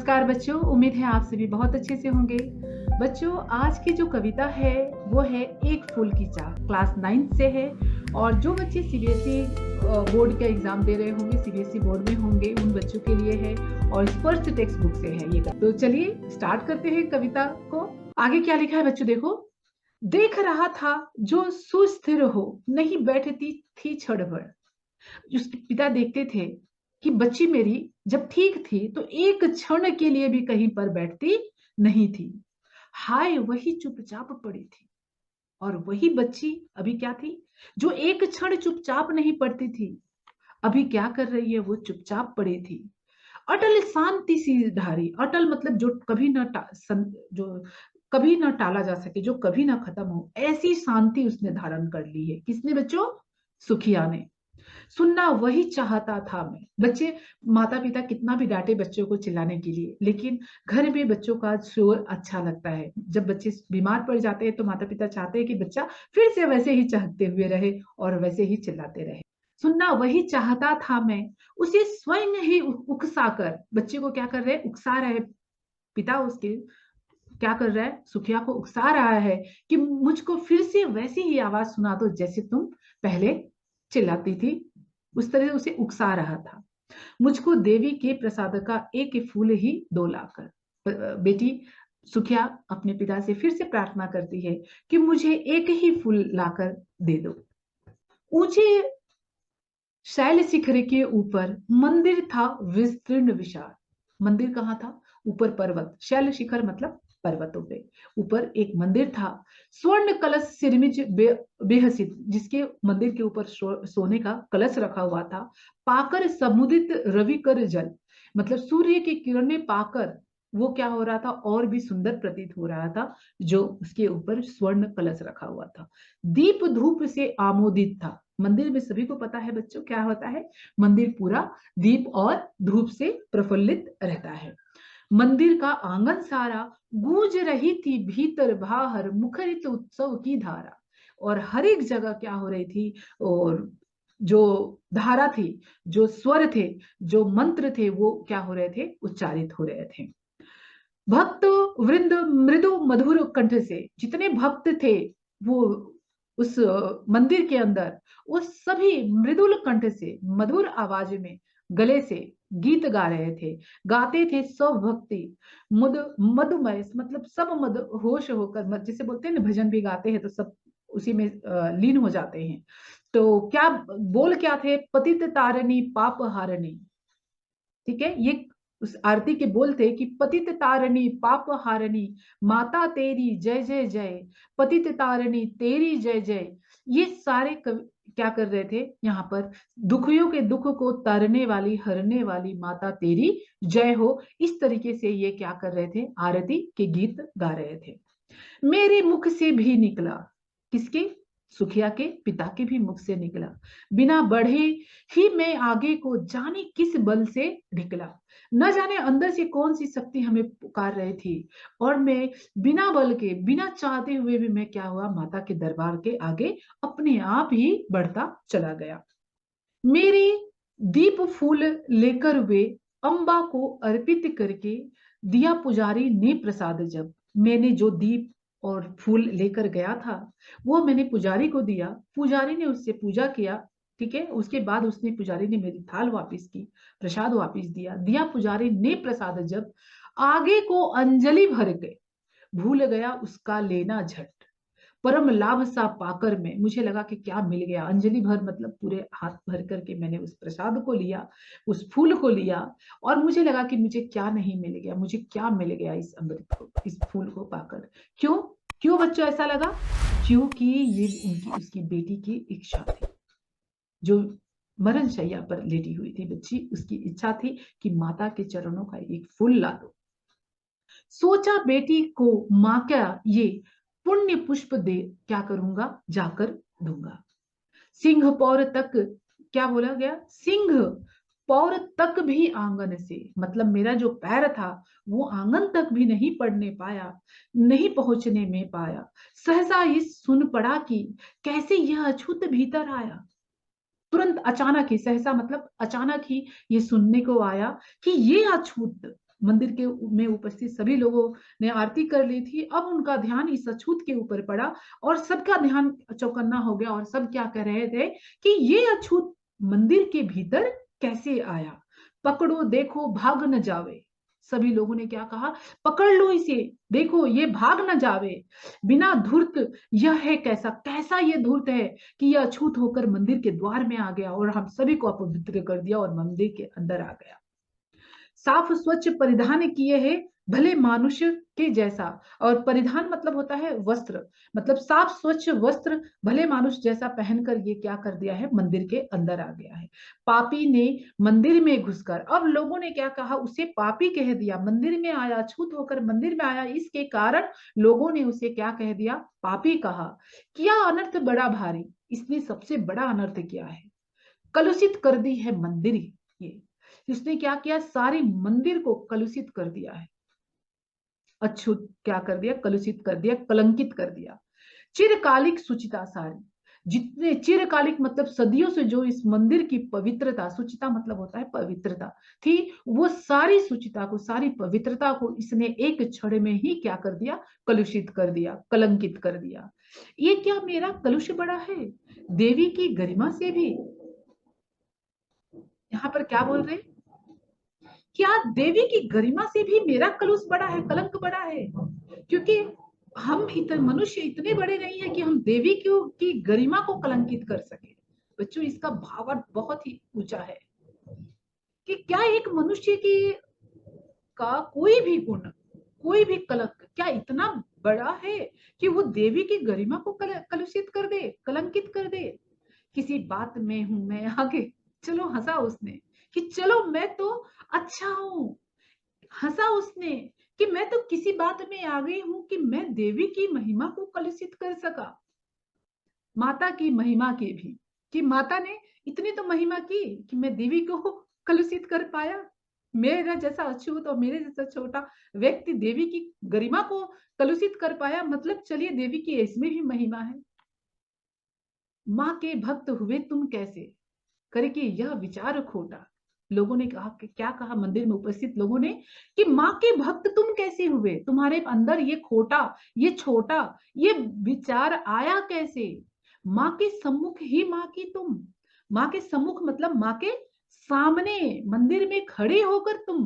नमस्कार बच्चों, उम्मीद है आप सभी बहुत अच्छे से होंगे। बच्चों, आज की जो कविता है वो है एक फूल की चाह, क्लास 9 से है। और जो बच्चे सीबीएसई बोर्ड का एग्जाम दे रहे होंगे, सीबीएसई बोर्ड में होंगे, उन बच्चों के लिए है और फर्स्ट टेक्स्ट बुक से है ये। तो चलिए स्टार्ट करते हैं कविता को। आगे क्या लिखा है बच्चों, देखो। देख रहा था जो सुस्थिर हो, नहीं बैठती थी क्षणभर। उसके पिता देखते थे कि बच्ची मेरी जब ठीक थी तो एक क्षण के लिए भी कहीं पर बैठती नहीं थी। हाय, वही चुपचाप पड़ी थी। और वही बच्ची अभी क्या थी, जो एक क्षण चुपचाप नहीं पड़ती थी, अभी क्या कर रही है, वो चुपचाप पड़ी थी। अटल शांति सी धारी, अटल मतलब जो कभी न जो कभी न टाला जा सके, जो कभी ना खत्म हो, ऐसी शांति उसने धारण कर ली है। किसने बच्चों? सुखिया ने। सुनना वही चाहता था मैं। बच्चे, माता पिता कितना भी डांटे बच्चों को चिल्लाने के लिए, लेकिन घर में बच्चों का शोर अच्छा लगता है। जब बच्चे बीमार पड़ जाते हैं तो माता पिता चाहते हैं कि बच्चा फिर से वैसे ही चहकते हुए रहे और वैसे ही चिल्लाते रहे। सुनना वही चाहता था मैं, उसे स्वयं ही उकसा कर। बच्चे को क्या कर रहे हैं? उकसा रहे। पिता उसके क्या कर रहा है? सुखिया को उकसा रहा है कि मुझको फिर से वैसी ही आवाज सुना दो जैसे तुम पहले चिल्लाती थी। उस तरह उसे उकसा रहा था। मुझको देवी के प्रसाद का एक फूल ही दो लाकर। बेटी सुखिया अपने पिता से फिर से प्रार्थना करती है कि मुझे एक ही फूल लाकर दे दो। ऊंचे शैल शिखर के ऊपर मंदिर था विस्तीर्ण विशाल। मंदिर कहाँ था? ऊपर पर्वत, शैल शिखर मतलब पर्वतों पे ऊपर एक मंदिर था। स्वर्ण कलश सिरमिज बेहसित, जिसके मंदिर के ऊपर सोने का कलश रखा हुआ था। पाकर समुदित रवि कर जल, मतलब सूर्य की किरणें पाकर वो क्या हो रहा था, और भी सुंदर प्रतीत हो रहा था, जो उसके ऊपर स्वर्ण कलश रखा हुआ था। दीप धूप से आमोदित था। मंदिर में सभी को पता है बच्चों क्या होता है, मंदिर पूरा दीप और धूप से प्रफुल्लित रहता है। मंदिर का आंगन सारा गूंज रही थी भीतर बाहर मुखरित उत्सव की धारा। और हर एक जगह क्या हो रही थी, और जो धारा थी, जो स्वर थे, जो मंत्र थे, वो क्या हो रहे थे? उच्चारित हो रहे थे। भक्त वृंद मृदु मधुर कंठ से, जितने भक्त थे वो उस मंदिर के अंदर, वो सभी मृदुल कंठ से, मधुर आवाज में, गले से गीत गा रहे थे। गाते थे सब भक्ति मद मधुमय, मतलब सब मद होश होकर, जिसे बोलते हैं ना, भजन भी गाते हैं तो सब उसी में लीन हो जाते हैं। तो क्या बोल क्या थे? पतित तारिणी पाप हारिणी। ठीक है, ये उस आरती के बोल थे कि पतित तारिणी पाप हारिणी, माता तेरी जय जय जय, पतित तारिणी तेरी जय जय। ये सारे क्या कर रहे थे यहाँ पर? दुखियों के दुख को तारने वाली, हरने वाली माता तेरी जय हो, इस तरीके से ये क्या कर रहे थे? आरती के गीत गा रहे थे। मेरे मुख से भी निकला, किसके? सुखिया के पिता के भी मुख से निकला। बिना बढ़े ही मैं आगे को जाने किस बल से ढिकला। न जाने अंदर से कौन सी शक्ति हमें पुकार रही थी, और मैं बिना बल के, बिना चाहते हुए भी मैं क्या हुआ? माता के दरबार के आगे अपने आप ही बढ़ता चला गया। मेरे दीप फूल लेकर वे अम्बा को अर्पित करके दिया पुजारी ने प्रसाद। जब मैंने जो दीप और फूल लेकर गया था वो मैंने पुजारी को दिया, पुजारी ने उससे पूजा किया। ठीक है, उसके बाद उसने, पुजारी ने मेरी थाल वापस की, प्रसाद वापस दिया। दिया पुजारी ने प्रसाद जब, आगे को अंजलि भर के भूल गया उसका लेना झट। परम लाभ सा पाकर में, मुझे लगा कि क्या मिल गया। अंजलि भर मतलब पूरे हाथ भर करके मैंने उस प्रसाद को लिया, उस फूल को लिया, और मुझे लगा कि मुझे क्या नहीं मिल गया, मुझे क्या मिल गया इस अमृत को, इस फूल को पाकर। क्यों? क्यों बच्चों ऐसा लगा? क्योंकि ये उनकी, उसकी बेटी की इच्छा थी, जो मरण शैया पर लेटी हुई थी बच्ची, उसकी इच्छा थी कि माता के चरणों का एक फूल ला दो। सोचा बेटी को मां क्या ये पुण्य पुष्प दे, क्या करूंगा? जाकर दूंगा। सिंह पौर तक, क्या बोला गया? सिंह पौर तक भी आंगन से, मतलब मेरा जो पैर था वो आंगन तक भी नहीं पड़ने पाया, नहीं पहुंचने में पाया। सहसा ये सुन पड़ा कि कैसे यह अछूत भीतर आया। तुरंत अचानक ही, सहसा मतलब अचानक ही ये सुनने को आया कि ये अछूत, मंदिर के में उपस्थित सभी लोगों ने आरती कर ली थी। अब उनका ध्यान इस अछूत के ऊपर पड़ा और सबका ध्यान चौकन्ना हो गया और सब क्या कह रहे थे कि ये अछूत मंदिर के भीतर कैसे आया? पकड़ो, देखो, भाग न जावे। सभी लोगों ने क्या कहा? पकड़ लो इसे, देखो ये भाग न जावे। बिना धूर्त यह है कैसा, कैसा ये धूर्त है कि यह अछूत होकर मंदिर के द्वार में आ गया और हम सभी को अपवित्र कर दिया और मंदिर के अंदर आ गया। साफ स्वच्छ परिधान किए है भले मानुष्य के जैसा, और परिधान मतलब होता है वस्त्र, मतलब साफ स्वच्छ वस्त्र भले मानुष जैसा पहनकर ये क्या कर दिया है? मंदिर के अंदर आ गया है। पापी ने मंदिर में घुसकर, अब लोगों ने क्या कहा? उसे पापी कह दिया। मंदिर में आया, छूत होकर मंदिर में आया, इसके कारण लोगों ने उसे क्या कह दिया? पापी कहा। किया अनर्थ बड़ा भारी, इसने सबसे बड़ा अनर्थ किया है, कलुषित कर दी है मंदिर। ये इसने क्या किया? सारी मंदिर को कलुषित कर दिया है, अछूत क्या कर दिया? कलुषित कर दिया, कलंकित कर दिया। चिरकालिक सुचिता सारी, जितने चिरकालिक मतलब सदियों से जो इस मंदिर की पवित्रता, सुचिता मतलब होता है पवित्रता थी, वो सारी सुचिता को, सारी पवित्रता को इसने एक क्षण में ही क्या कर दिया? कलुषित कर दिया, कलंकित कर दिया। ये क्या मेरा कलुष बड़ा है देवी की गरिमा से भी? यहाँ पर क्या बोल रहे हैं? क्या देवी की गरिमा से भी मेरा कलुष बड़ा है, कलंक बड़ा है? क्योंकि हम इतने मनुष्य इतने बड़े नहीं है कि हम देवी की गरिमा को कलंकित कर सके। बच्चों, इसका भावार्थ बहुत ही ऊंचा है कि क्या एक मनुष्य की का कोई भी गुण, कोई भी कलंक क्या इतना बड़ा है कि वो देवी की गरिमा को कलुषित कर दे, कलंकित कर दे? किसी बात में हूं मैं आगे, चलो हंसा उसने कि चलो मैं तो अच्छा हूं, हंसा उसने कि मैं तो किसी बात में आ गई हूं कि मैं देवी की महिमा को कलुषित कर सका। माता की महिमा की भी, कि माता ने इतनी तो महिमा की कि मैं देवी को कलुषित कर पाया। मेरा जैसा अछूत और मेरे जैसा छोटा व्यक्ति देवी की गरिमा को कलुषित कर पाया, मतलब चलिए देवी की इसमें भी महिमा है। माँ के भक्त हुए तुम कैसे, करके यह विचार खोटा। लोगों ने कहा कि क्या कहा? मंदिर में उपस्थित लोगों ने कि माँ के भक्त तुम कैसे हुए? तुम्हारे अंदर ये खोटा, ये छोटा, ये विचार आया कैसे? माँ के सम्मुख ही माँ की तुम, माँ के सम्मुख मतलब माँ के सामने मंदिर में खड़े होकर तुम।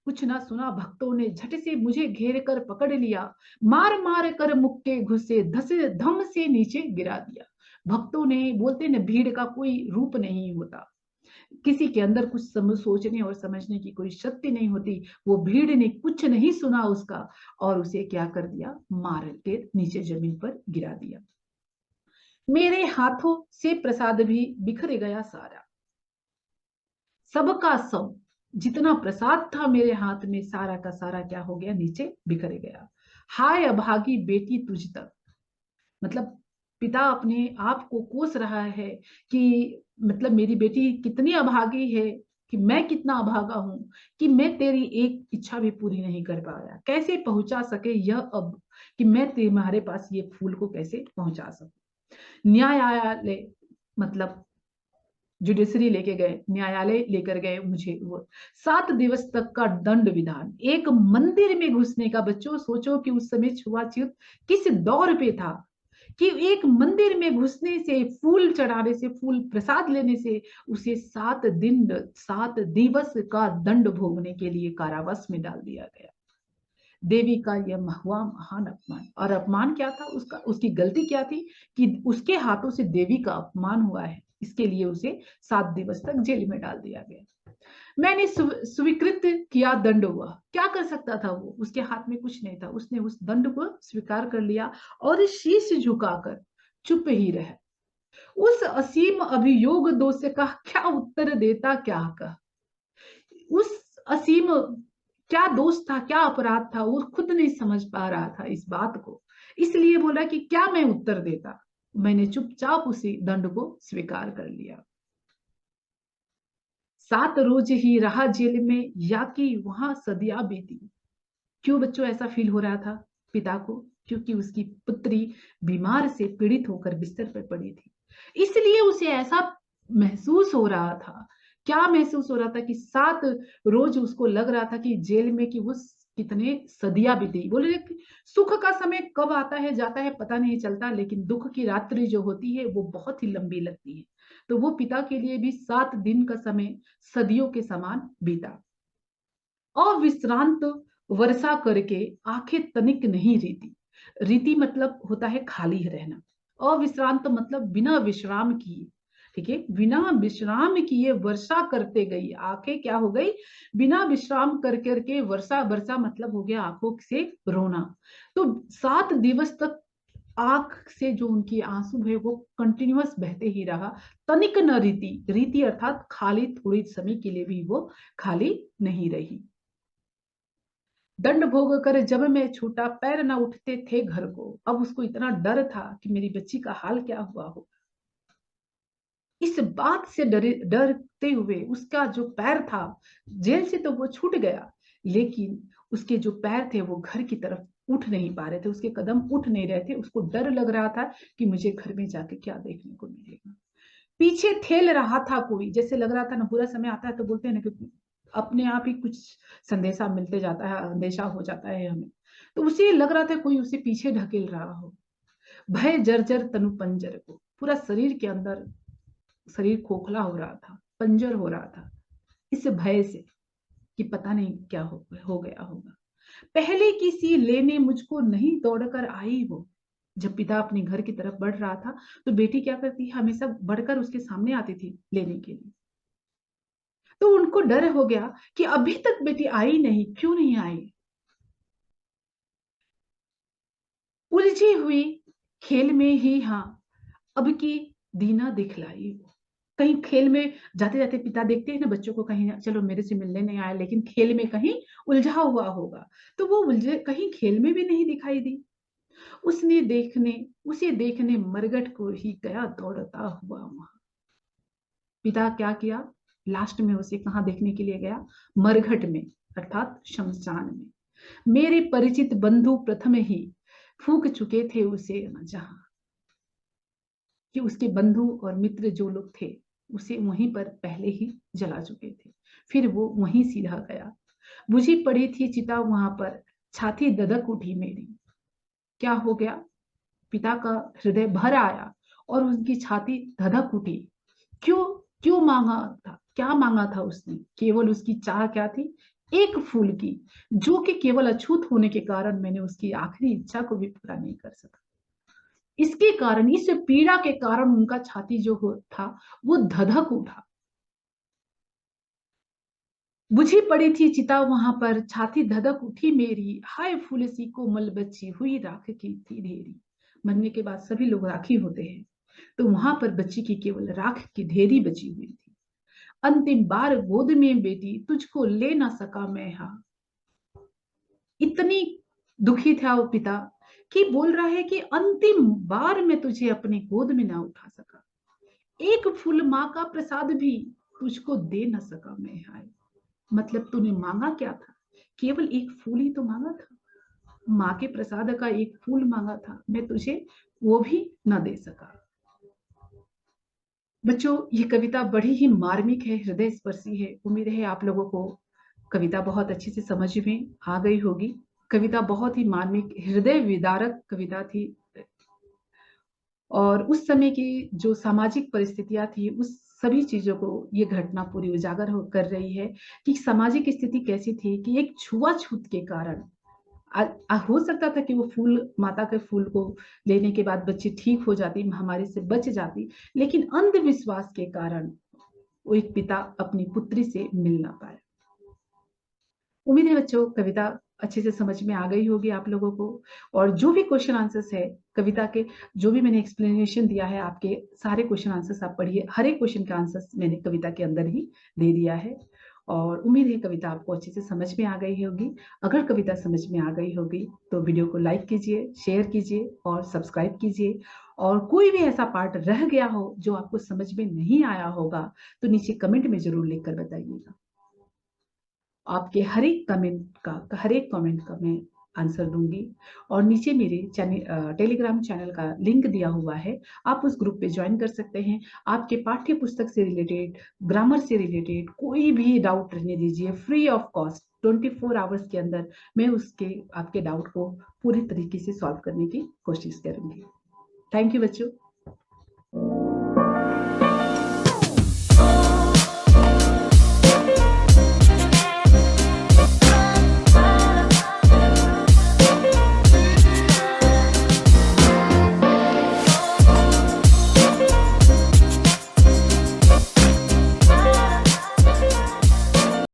कुछ ना सुना, भक्तों ने झट से मुझे घेर कर पकड़ लिया, मार मार कर मुक्के घुसे, धस धम से नीचे गिरा दिया। भक्तों ने, बोलते न भीड़ का कोई रूप नहीं होता, किसी के अंदर कुछ सोचने और समझने की कोई शक्ति नहीं होती। वो भीड़ ने कुछ नहीं सुना उसका और उसे क्या कर दिया? मार के नीचे जमीन पर गिरा दिया। मेरे हाथों से प्रसाद भी बिखर गया सारा, सबका सब, जितना प्रसाद था मेरे हाथ में सारा का सारा क्या हो गया? नीचे बिखर गया। हाय अभागी बेटी तुझ तक, मतलब पिता अपने आप को कोस रहा है कि मतलब मेरी बेटी कितनी अभागी है, कि मैं कितना अभागा हूं कि मैं तेरी एक इच्छा भी पूरी नहीं कर पाया। कैसे पहुंचा सके यह अब कि मैं तुम्हारे पास ये फूल को कैसे पहुंचा सकूं? न्यायालय मतलब जुडिशरी लेके गए, न्यायालय लेकर गए मुझे वो। 7 दिवस तक का दंड विधान, एक मंदिर में घुसने का। बच्चों सोचो कि उस समय छुआछूत किस दौर पे था कि एक मंदिर में घुसने से, फूल चढ़ाने से, फूल प्रसाद लेने से उसे 7 दिन 7 दिवस का दंड भोगने के लिए कारावास में डाल दिया गया। देवी का यह हुआ महान अपमान। और अपमान क्या था उसका? उसकी गलती क्या थी कि उसके हाथों से देवी का अपमान हुआ है, इसके लिए उसे 7 दिवस तक जेल में डाल दिया गया। मैंने स्वीकृत किया दंड हुआ। क्या कर सकता था वो? उसके हाथ में कुछ नहीं था, उसने उस दंड को स्वीकार कर लिया और शीश झुकाकर चुप ही रहा। उस असीम अभियोग दोष का क्या उत्तर देता, क्या कहा? उस असीम क्या दोष था, क्या अपराध था, वो खुद नहीं समझ पा रहा था इस बात को, इसलिए बोला कि क्या मैं उत्तर देता? मैंने चुपचाप उसी दंड को स्वीकार कर लिया। 7 रोज ही रहा जेल में, या कि वहां सदियां बीती। क्यों बच्चों ऐसा फील हो रहा था पिता को? क्योंकि उसकी पुत्री बीमार से पीड़ित होकर बिस्तर पर पड़ी थी, इसलिए उसे ऐसा महसूस हो रहा था क्या महसूस हो रहा था कि 7 रोज उसको लग रहा था कि जेल में कि वो कितने सदियां बीती। बोले कि सुख का समय कब आता है जाता है पता नहीं चलता, लेकिन दुख की रात्रि जो होती है वो बहुत ही लंबी लगती है। तो वो पिता के लिए भी 7 दिन का समय सदियों के समान बीता। अविश्रांत वर्षा करके आंखें तनिक नहीं रीती। रीति मतलब होता है खाली रहना। अविश्रांत मतलब बिना विश्राम किए, ठीक है, बिना विश्राम किए वर्षा करते गई। आंखें क्या हो गई, बिना विश्राम कर करके वर्षा, वर्षा मतलब हो गया आंखों से रोना। तो 7 दिवस तक आंख से जो उनकी आंसू है वो कंटिन्यूअस बहते ही रहा। तनिक न रीति, रीति अर्थात खाली, थोड़ी समय के लिए भी वो खाली नहीं रही। दंड भोग कर जब मैं छूटा पैर न उठते थे घर को। अब उसको इतना डर था कि मेरी बच्ची का हाल क्या हुआ हो। इस बात से डरते हुए उसका जो पैर था, जेल से तो वो छूट गया, लेकिन उसके जो पैर थे वो घर की तरफ उठ नहीं पा रहे थे, उसके कदम उठ नहीं रहे थे। उसको डर लग रहा था कि मुझे घर में जाके क्या देखने को मिलेगा। पीछे ठेल रहा था कोई, जैसे लग रहा था ना, बुरा समय आता है तो बोलते हैं ना कि अपने आप ही कुछ संदेशा मिलते जाता है, अंदेशा हो जाता है हमें। तो उसे लग रहा था कोई उसे पीछे ढकेल रहा हो। भय जर्जर तनु पंजर को, पूरा शरीर के अंदर, शरीर खोखला हो रहा था, पंजर हो रहा था इस भय से कि पता नहीं क्या हो गया होगा। पहले किसी लेने मुझको नहीं दौड़कर आई वो। जब पिता अपने घर की तरफ बढ़ रहा था तो बेटी क्या करती, हमेशा बढ़कर उसके सामने आती थी लेने के लिए। तो उनको डर हो गया कि अभी तक बेटी आई नहीं, क्यों नहीं आई। उलझी हुई खेल में ही, हाँ, अब की दीना दिखलाई वो। कहीं खेल में जाते जाते पिता देखते हैं ना बच्चों को, कहीं चलो मेरे से मिलने नहीं आया, लेकिन खेल में कहीं उलझा हुआ होगा। तो वो उलझे कहीं खेल में भी नहीं दिखाई दी। उसे देखने मरघट को ही गया दौड़ता हुआ वहां। पिता क्या किया, लास्ट में उसे कहाँ देखने के लिए गया, मरघट में, अर्थात शमशान में। मेरे परिचित बंधु प्रथम ही फूंक चुके थे उसे, जहां कि उसके बंधु और मित्र जो लोग थे उसे वहीं पर पहले ही जला चुके थे। फिर वो वहीं सीधा गया। बुझी पड़ी थी चिता वहां पर, छाती ददक उठी मेरी। क्या हो गया, पिता का हृदय भर आया और उनकी छाती धधक उठी। क्यों, क्यों मांगा था, क्या मांगा था उसने। केवल उसकी चाह क्या थी, एक फूल की, जो कि केवल अछूत होने के कारण मैंने उसकी आखिरी इच्छा को भी पूरा नहीं कर सका। इसके कारण, इस पीड़ा के कारण उनका छाती जो था वो धधक उठा। बुझी पड़ी थी चिता वहां पर, छाती धधक उठी मेरी। हाय फूल सी कोमल बच्ची हुई राख की थी ढेरी। मरने के बाद सभी लोग राखी होते हैं, तो वहां पर बच्ची की केवल राख की ढेरी बची हुई थी। अंतिम बार गोद में बेटी तुझको ले ना सका मैं, हा। इतनी दुखी था वो पिता कि बोल रहा है कि अंतिम बार मैं तुझे अपनी गोद में ना उठा सका। एक फूल माँ का प्रसाद भी तुझको दे न सका मैं, हाय। मतलब तूने मांगा क्या था, केवल एक फूल ही तो मांगा था, माँ के प्रसाद का एक फूल मांगा था, मैं तुझे वो भी न दे सका। बच्चों, ये कविता बड़ी ही मार्मिक है, हृदय स्पर्शी है। उम्मीद है आप लोगों को कविता बहुत अच्छे से समझ में आ गई होगी। कविता बहुत ही मार्मिक, हृदय विदारक कविता थी। और उस समय की जो सामाजिक परिस्थितियां थी, उस सभी चीजों को ये घटना पूरी उजागर कर रही है कि सामाजिक स्थिति कैसी थी कि एक छुआछूत के कारण हो सकता था कि वो फूल, माता के फूल को लेने के बाद बच्ची ठीक हो जाती, महामारी से बच जाती, लेकिन अंधविश्वास के कारण वो एक पिता अपनी पुत्री से मिल ना पाया। उम्मीद है बच्चों कविता अच्छे से समझ में आ गई होगी आप लोगों को। और जो भी क्वेश्चन आंसर्स है कविता के, जो भी मैंने एक्सप्लेनेशन दिया है, आपके सारे क्वेश्चन आंसर्स आप पढ़िए। हर एक क्वेश्चन का आंसर्स मैंने कविता के अंदर ही दे दिया है। और उम्मीद है कविता आपको अच्छे से समझ में आ गई होगी। अगर कविता समझ में आ गई होगी तो वीडियो को लाइक कीजिए, शेयर कीजिए और सब्सक्राइब कीजिए। और कोई भी ऐसा पार्ट रह गया हो जो आपको समझ में नहीं आया होगा तो नीचे कमेंट में जरूर लिखकर बताइएगा। आपके हर एक कमेंट का मैं आंसर दूंगी। और नीचे मेरे टेलीग्राम चैनल का लिंक दिया हुआ है, आप उस ग्रुप पे ज्वाइन कर सकते हैं। आपके पाठ्य पुस्तक से रिलेटेड, ग्रामर से रिलेटेड कोई भी डाउट रहने दीजिए, फ्री ऑफ कॉस्ट 24 आवर्स के अंदर मैं उसके आपके डाउट को पूरी तरीके से सॉल्व करने की कोशिश करूंगी। थैंक यू बच्चों।